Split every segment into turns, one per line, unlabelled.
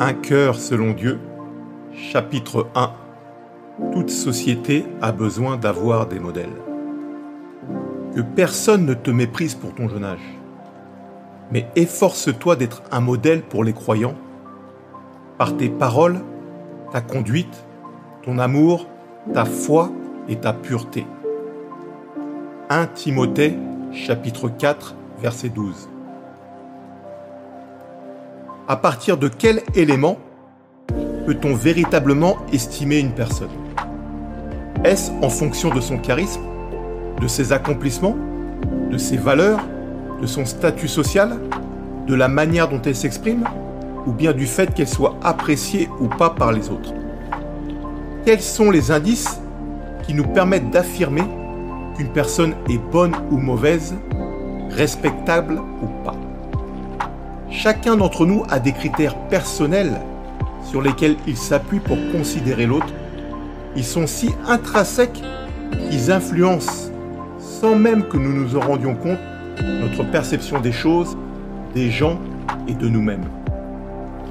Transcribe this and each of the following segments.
Un cœur selon Dieu, chapitre 1. Toute société a besoin d'avoir des modèles. Que personne ne te méprise pour ton jeune âge, mais efforce-toi d'être un modèle pour les croyants, par tes paroles, ta conduite, ton amour, ta foi et ta pureté. 1 Timothée, chapitre 4, verset 12. À partir de quel élément peut-on véritablement estimer une personne? Est-ce en fonction de son charisme, de ses accomplissements, de ses valeurs, de son statut social, de la manière dont elle s'exprime, ou bien du fait qu'elle soit appréciée ou pas par les autres? Quels sont les indices qui nous permettent d'affirmer qu'une personne est bonne ou mauvaise, respectable ou pas? Chacun d'entre nous a des critères personnels sur lesquels il s'appuie pour considérer l'autre. Ils sont si intrinsèques qu'ils influencent, sans même que nous nous en rendions compte, notre perception des choses, des gens et de nous-mêmes.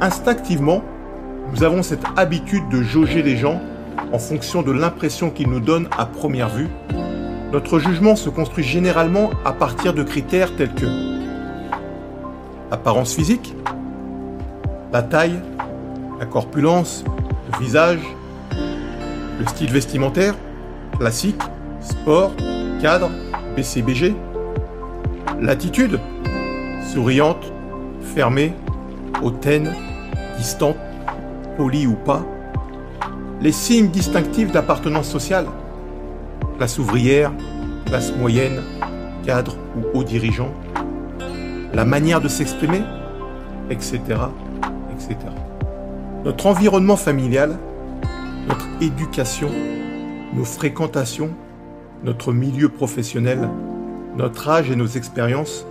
Instinctivement, nous avons cette habitude de jauger les gens en fonction de l'impression qu'ils nous donnent à première vue. Notre jugement se construit généralement à partir de critères tels que l'apparence physique, la taille, la corpulence, le visage, le style vestimentaire, classique, sport, cadre, BCBG, l'attitude, souriante, fermée, hautaine, distante, polie ou pas, les signes distinctifs d'appartenance sociale, classe ouvrière, classe moyenne, cadre ou haut dirigeant, la manière de s'exprimer, etc., etc. Notre environnement familial, notre éducation, nos fréquentations, notre milieu professionnel, notre âge et nos expériences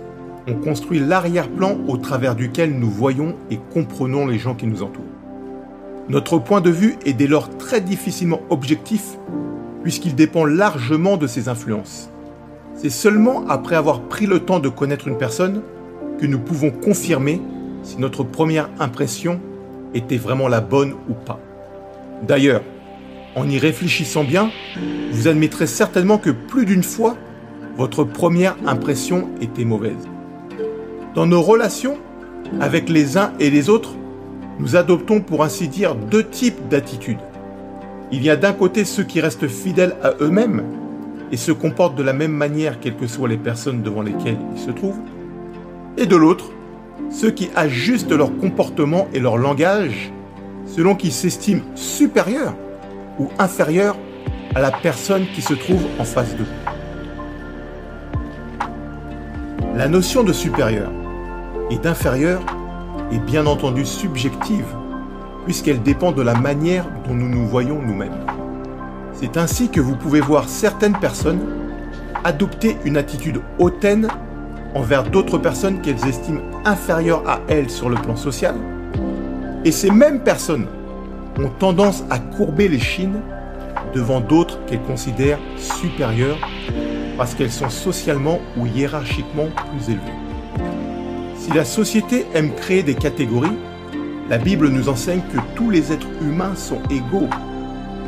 ont construit l'arrière-plan au travers duquel nous voyons et comprenons les gens qui nous entourent. Notre point de vue est dès lors très difficilement objectif puisqu'il dépend largement de ces influences. C'est seulement après avoir pris le temps de connaître une personne que nous pouvons confirmer si notre première impression était vraiment la bonne ou pas. D'ailleurs, en y réfléchissant bien, vous admettrez certainement que plus d'une fois, votre première impression était mauvaise. Dans nos relations avec les uns et les autres, nous adoptons pour ainsi dire deux types d'attitudes. Il y a d'un côté ceux qui restent fidèles à eux-mêmes et se comportent de la même manière quelles que soient les personnes devant lesquelles ils se trouvent, et de l'autre, ceux qui ajustent leur comportement et leur langage selon qu'ils s'estiment supérieurs ou inférieurs à la personne qui se trouve en face d'eux. La notion de supérieur et d'inférieur est bien entendu subjective puisqu'elle dépend de la manière dont nous nous voyons nous-mêmes. C'est ainsi que vous pouvez voir certaines personnes adopter une attitude hautaine envers d'autres personnes qu'elles estiment inférieures à elles sur le plan social, et ces mêmes personnes ont tendance à courber l'échine devant d'autres qu'elles considèrent supérieures parce qu'elles sont socialement ou hiérarchiquement plus élevées. Si la société aime créer des catégories, la Bible nous enseigne que tous les êtres humains sont égaux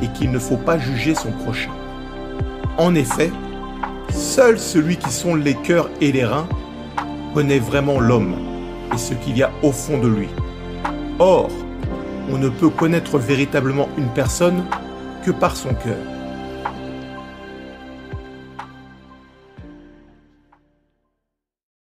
et qu'il ne faut pas juger son prochain. En effet, seul celui qui sonde les cœurs et les reins connaît vraiment l'homme et ce qu'il y a au fond de lui. Or, on ne peut connaître véritablement une personne que par son cœur.